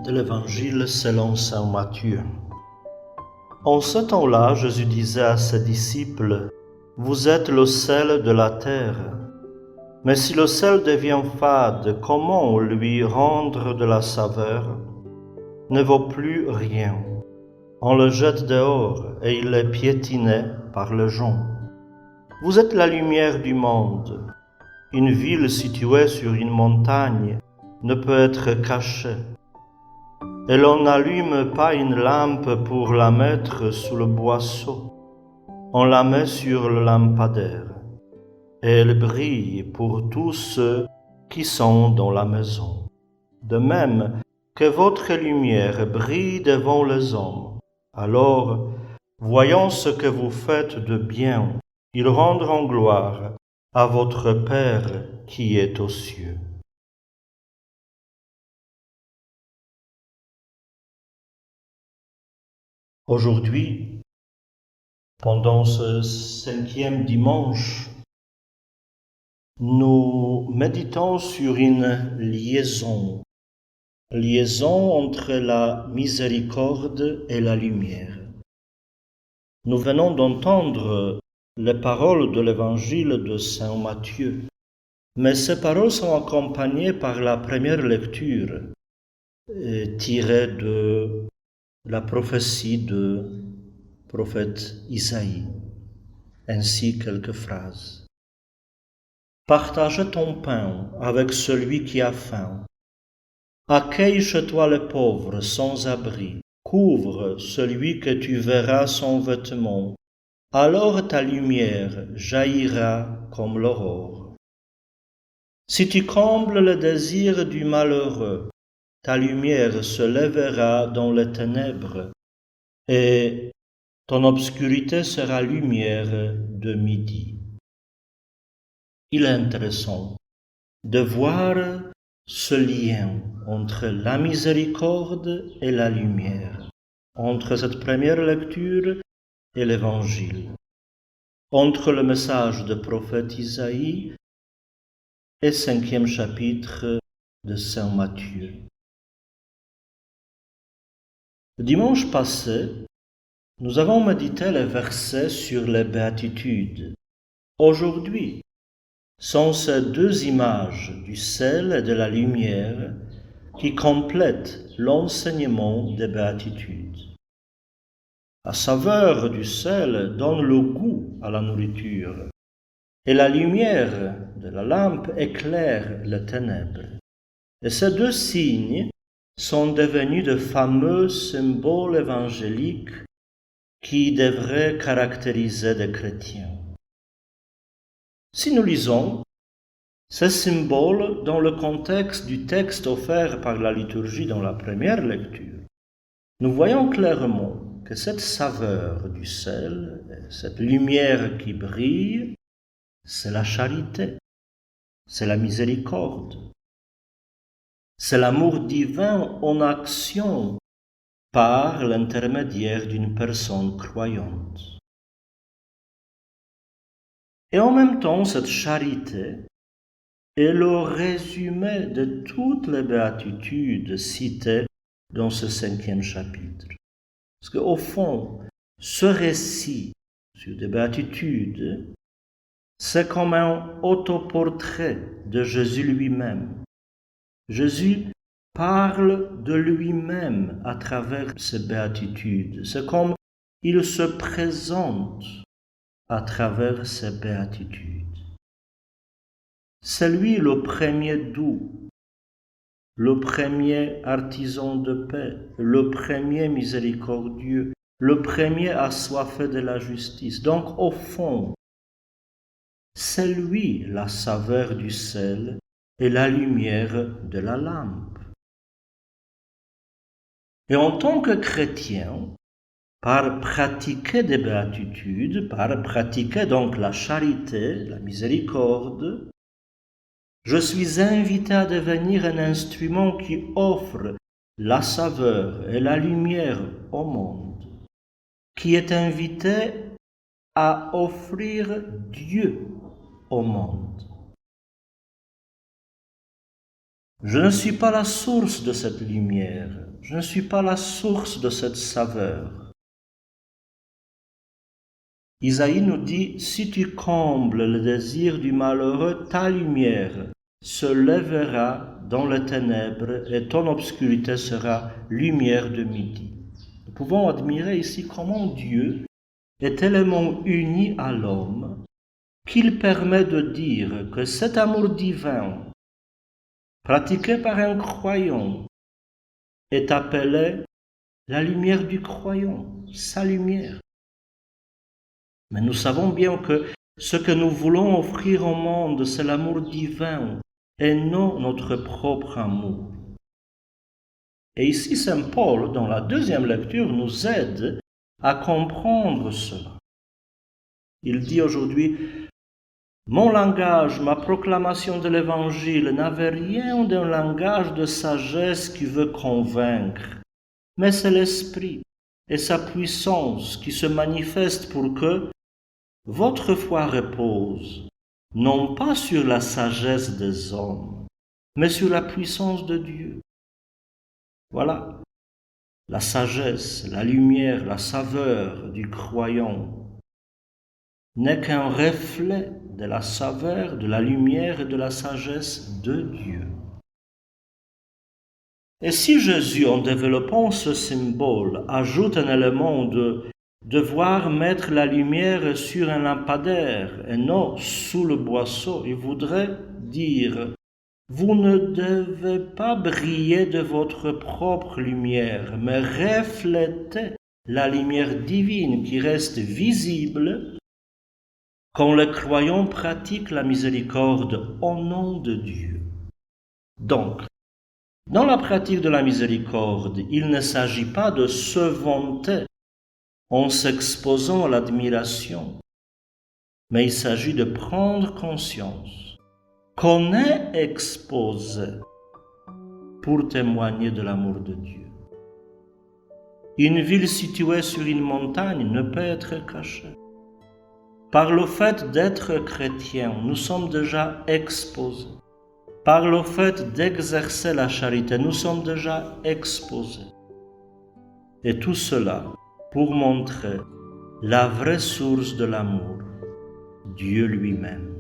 de l'Évangile selon saint Matthieu. En ce temps-là, Jésus disait à ses disciples, « Vous êtes le sel de la terre. Mais si le sel devient fade, comment lui rendre de la saveur? Ne vaut plus rien. On le jette dehors et il est piétiné par les gens. Vous êtes la lumière du monde. Une ville située sur une montagne ne peut être cachée. Et l'on n'allume pas une lampe pour la mettre sous le boisseau. On la met sur le lampadaire. Et elle brille pour tous ceux qui sont dans la maison. De même que votre lumière brille devant les hommes. Alors, voyant ce que vous faites de bien, ils rendront gloire à votre Père qui est aux cieux. Aujourd'hui, pendant ce 5e dimanche, nous méditons sur une liaison entre la miséricorde et la lumière. Nous venons d'entendre les paroles de l'évangile de saint Matthieu, mais ces paroles sont accompagnées par la première lecture tirée de la prophétie du prophète Isaïe, ainsi quelques phrases. Partage ton pain avec celui qui a faim. Accueille chez toi le pauvre sans abri. Couvre celui que tu verras sans vêtements. Alors ta lumière jaillira comme l'aurore. Si tu combles le désir du malheureux, ta lumière se lèvera dans les ténèbres, et ton obscurité sera lumière de midi. Il est intéressant de voir ce lien entre la miséricorde et la lumière, entre cette première lecture et l'Évangile, entre le message du prophète Isaïe et 5e chapitre de saint Matthieu. Le dimanche passé, nous avons médité les versets sur les béatitudes. Aujourd'hui, sont ces deux images du sel et de la lumière qui complètent l'enseignement des béatitudes. La saveur du sel donne le goût à la nourriture, et la lumière de la lampe éclaire les ténèbres. Et ces deux signes sont devenus de fameux symboles évangéliques qui devraient caractériser des chrétiens. Si nous lisons ces symboles dans le contexte du texte offert par la liturgie dans la première lecture, nous voyons clairement que cette saveur du sel, cette lumière qui brille, c'est la charité, c'est la miséricorde, c'est l'amour divin en action par l'intermédiaire d'une personne croyante. Et en même temps, cette charité est le résumé de toutes les béatitudes citées dans ce 5e chapitre. Parce qu'au fond, ce récit sur des béatitudes, c'est comme un autoportrait de Jésus lui-même. Jésus parle de lui-même à travers ces béatitudes. C'est comme il se présente à travers ces béatitudes. C'est lui le premier doux, le premier artisan de paix, le premier miséricordieux, le premier assoiffé de la justice. Donc, au fond, c'est lui la saveur du sel et la lumière de la lampe. Et en tant que chrétien, par pratiquer des béatitudes, par pratiquer donc la charité, la miséricorde, je suis invité à devenir un instrument qui offre la saveur et la lumière au monde, qui est invité à offrir Dieu au monde. Je ne suis pas la source de cette lumière, je ne suis pas la source de cette saveur. Isaïe nous dit, si tu combles le désir du malheureux, ta lumière se lèvera dans les ténèbres et ton obscurité sera lumière de midi. Nous pouvons admirer ici comment Dieu est tellement uni à l'homme qu'il permet de dire que cet amour divin, pratiqué par un croyant, est appelé la lumière du croyant, sa lumière. Mais nous savons bien que ce que nous voulons offrir au monde, c'est l'amour divin et non notre propre amour. Et ici, Saint Paul, dans la deuxième lecture, nous aide à comprendre cela. Il dit aujourd'hui, mon langage, ma proclamation de l'Évangile n'avait rien d'un langage de sagesse qui veut convaincre, mais c'est l'Esprit et sa puissance qui se manifestent pour que votre foi repose, non pas sur la sagesse des hommes, mais sur la puissance de Dieu. Voilà, la sagesse, la lumière, la saveur du croyant n'est qu'un reflet de la saveur, de la lumière et de la sagesse de Dieu. Et si Jésus, en développant ce symbole, ajoute un élément de devoir mettre la lumière sur un lampadaire et non sous le boisseau, il voudrait dire, vous ne devez pas briller de votre propre lumière, mais refléter la lumière divine qui reste visible quand les croyants pratiquent la miséricorde au nom de Dieu. Donc, dans la pratique de la miséricorde, il ne s'agit pas de se vanter en s'exposant à l'admiration, mais il s'agit de prendre conscience qu'on est exposé pour témoigner de l'amour de Dieu. Une ville située sur une montagne ne peut être cachée. Par le fait d'être chrétien, nous sommes déjà exposés. Par le fait d'exercer la charité, nous sommes déjà exposés. Et tout cela pour montrer la vraie source de l'amour, Dieu lui-même.